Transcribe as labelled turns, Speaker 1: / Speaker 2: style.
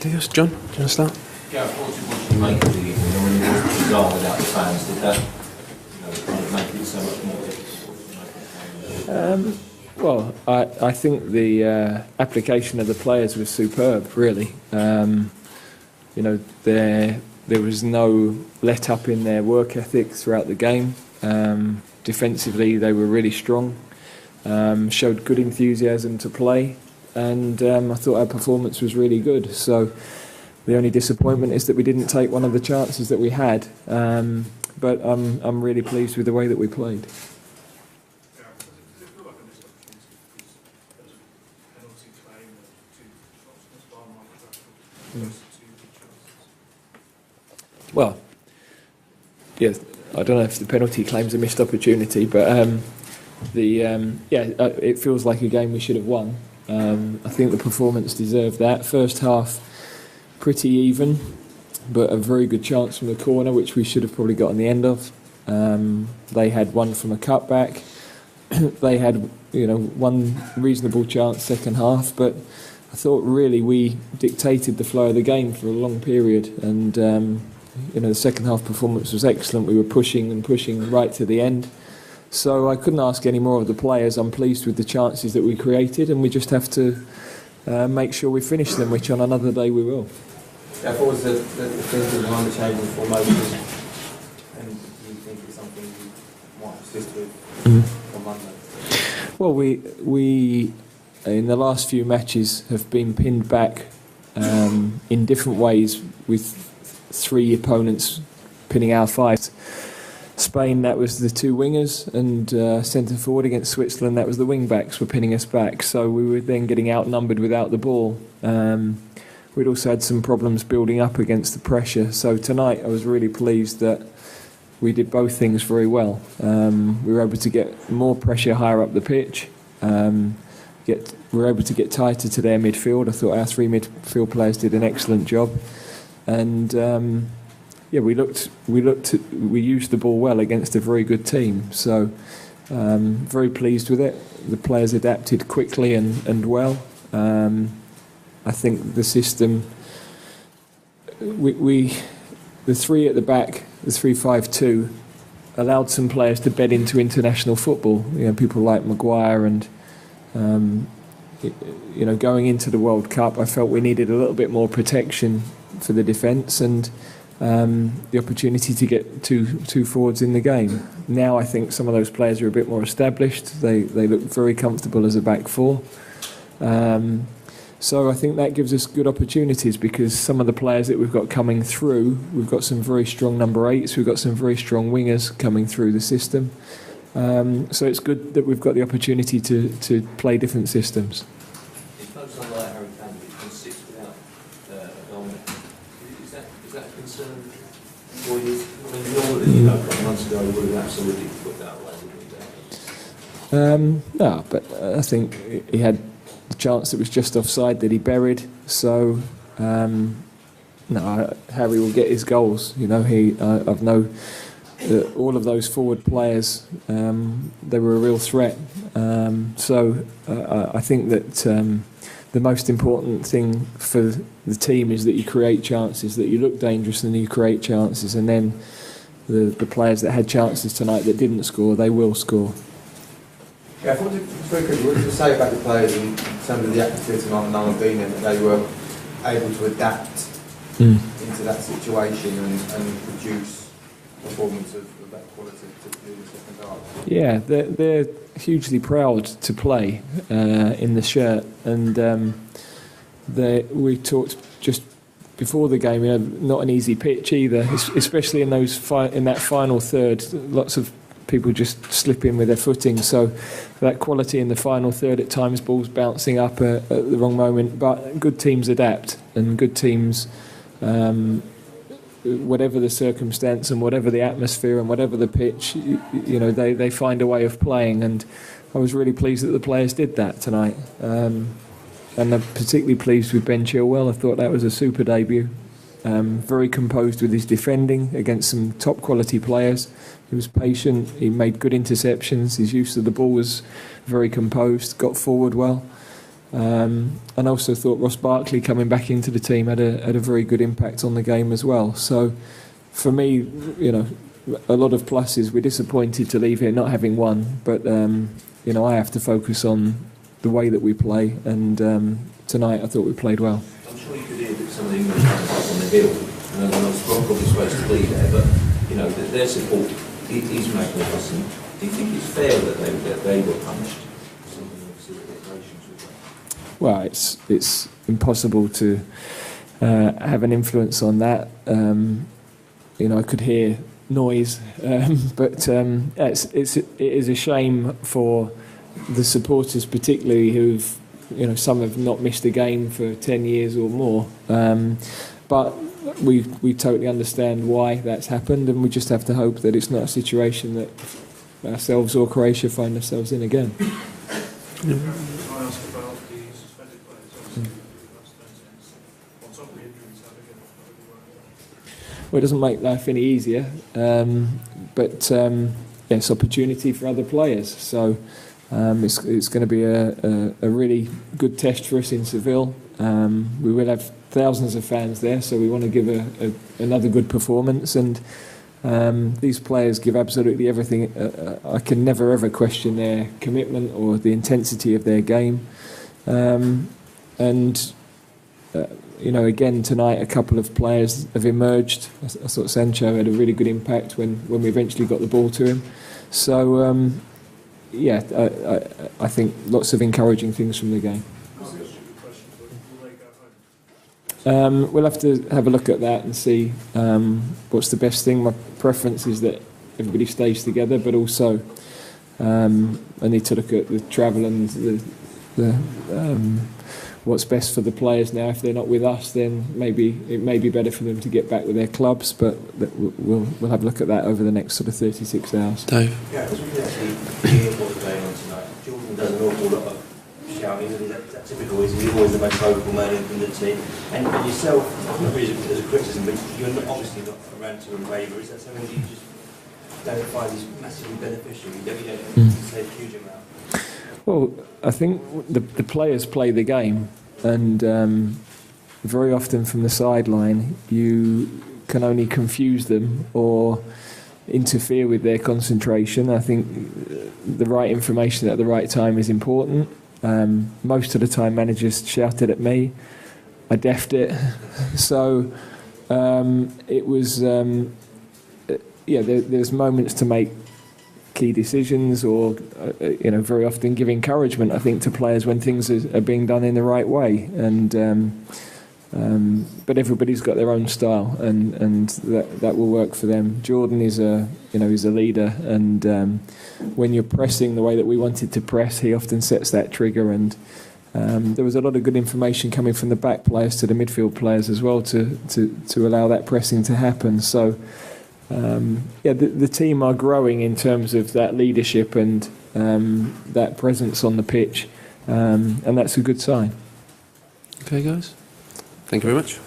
Speaker 1: Adios. John, do you want to start?
Speaker 2: Gareth, what do you make of the evening? I mean, it was bizarre without the fans. Did that kind of make it so much more difficult?
Speaker 3: Well, I think the application of the players was superb, really. There was no let up in their work ethic throughout the game. Defensively, they were really strong, showed good enthusiasm to play, and I thought our performance was really good. So the only disappointment is that we didn't take one of the chances that we had, but I'm really pleased with the way that we played. Well, yes, I don't know if the penalty claim's a missed opportunity, but it feels like a game we should have won. I think the performance deserved that. First half, pretty even, but a very good chance from the corner, which we should have probably got on the end of. They had one from a cutback. They had, one reasonable chance second half, but I thought really we dictated the flow of the game for a long period, and the second half performance was excellent. We were pushing and pushing right to the end. So I couldn't ask any more of the players. I'm pleased with the chances that we created, and we just have to make sure we finish them, which on another day we will.
Speaker 2: Yeah, what was the thinking behind the change in formation? And do you think it's something you might assist with on Monday?
Speaker 3: Well, we in the last few matches have been pinned back in different ways, with three opponents pinning our fight. Spain, that was the two wingers, and centre forward. Against Switzerland, that was the wing backs were pinning us back. So we were then getting outnumbered without the ball. We'd also had some problems building up against the pressure. So tonight I was really pleased that we did both things very well. We were able to get more pressure higher up the pitch. We were able to get tighter to their midfield. I thought our three midfield players did an excellent job, and we used the ball well against a very good team. So very pleased with it. The players adapted quickly and well. I think the system, the three at the back, the 3-5-2, allowed some players to bed into international football. People like Maguire and. Going into the World Cup, I felt we needed a little bit more protection for the defence and the opportunity to get two forwards in the game. Now I think some of those players are a bit more established. They look very comfortable as a back four. So I think that gives us good opportunities, because some of the players that we've got coming through, we've got some very strong number 8s, we've got some very strong wingers coming through the system. So it's good that we've got the opportunity to play different systems.
Speaker 2: It's not just like Harry Kane, but he 6 without a goal. Is that a concern for you? I mean, a couple of months ago we would have absolutely put that away, wouldn't we?
Speaker 3: No, but I think he had the chance that was just offside that he buried. So Harry will get his goals. I've no. All of those forward players, they were a real threat. So I think that the most important thing for the team is that you create chances, that you look dangerous and you create chances, and then the players that had chances tonight that didn't score, they will score.
Speaker 4: Yeah, what did you say about the players in terms of the atmosphere tonight and Nolan being there, that they were able to adapt into that situation and produce performance of that quality to do the second half?
Speaker 3: Yeah, they're hugely proud to play in the shirt, and we talked just before the game. Not an easy pitch either, especially in that final third. Lots of people just slip in with their footing, so that quality in the final third at times, balls bouncing up at the wrong moment. But good teams adapt, and good teams. Whatever the circumstance and whatever the atmosphere and whatever the pitch, they find a way of playing, and I was really pleased that the players did that tonight. And I'm particularly pleased with Ben Chilwell. I thought that was a super debut. Very composed with his defending against some top quality players. He was patient, he made good interceptions, his use of the ball was very composed, got forward well. And I also thought Ross Barkley coming back into the team had a very good impact on the game as well. So for me, you know, a lot of pluses. We're disappointed to leave here not having won, but you know, I have to focus on the way that we play, and tonight I thought we played well.
Speaker 2: I'm sure you could hear that some of the English fans up on the hill, and I'm not probably supposed to be there, but you know, their support is magnificent. Do you think it's fair that they were punished?
Speaker 3: Well, it's impossible to have an influence on that. You know, I could hear noise, but it is a shame for the supporters, particularly who've, you know, some have not missed a game for 10 years or more. But we totally understand why that's happened, and we just have to hope that it's not a situation that ourselves or Croatia find ourselves in again. Well, it doesn't make life any easier, but it's opportunity for other players. So it's going to be a really good test for us in Seville. We will have thousands of fans there, so we want to give another good performance. And these players give absolutely everything. I can never ever question their commitment or the intensity of their game. You know, again tonight, a couple of players have emerged. I thought Sancho had a really good impact when we eventually got the ball to him. So, yeah, I think lots of encouraging things from the game. We'll have to have a look at that and see what's the best thing. My preference is that everybody stays together, but also I need to look at the travel and the what's best for the players now. If they're not with us, then maybe it may be better for them to get back with their clubs, but we'll have a look at that over the next sort of 36 hours.
Speaker 1: Dave?
Speaker 5: Yeah, because we can actually hear what's going on tonight. Jordan does an awful lot of shouting, and that's typical. He's always the most vocal man in the team. And yourself, not really as a criticism, but you're obviously not a ranter and raver. Is that something that you just don't find is massively beneficial? You don't say a huge amount?
Speaker 3: Well, I think the players play the game, and very often from the sideline you can only confuse them or interfere with their concentration. I think the right information at the right time is important. Most of the time managers shouted at me, I deffed it. So it was, there's moments to make key decisions, or you know, very often give encouragement, I think, to players when things are being done in the right way. And but everybody's got their own style, and that will work for them. Jordan is he's a leader, and when you're pressing the way that we wanted to press, he often sets that trigger. And there was a lot of good information coming from the back players to the midfield players as well to allow that pressing to happen. So. The team are growing in terms of that leadership and that presence on the pitch, and that's a good sign.
Speaker 1: Okay, guys. Thank you very much.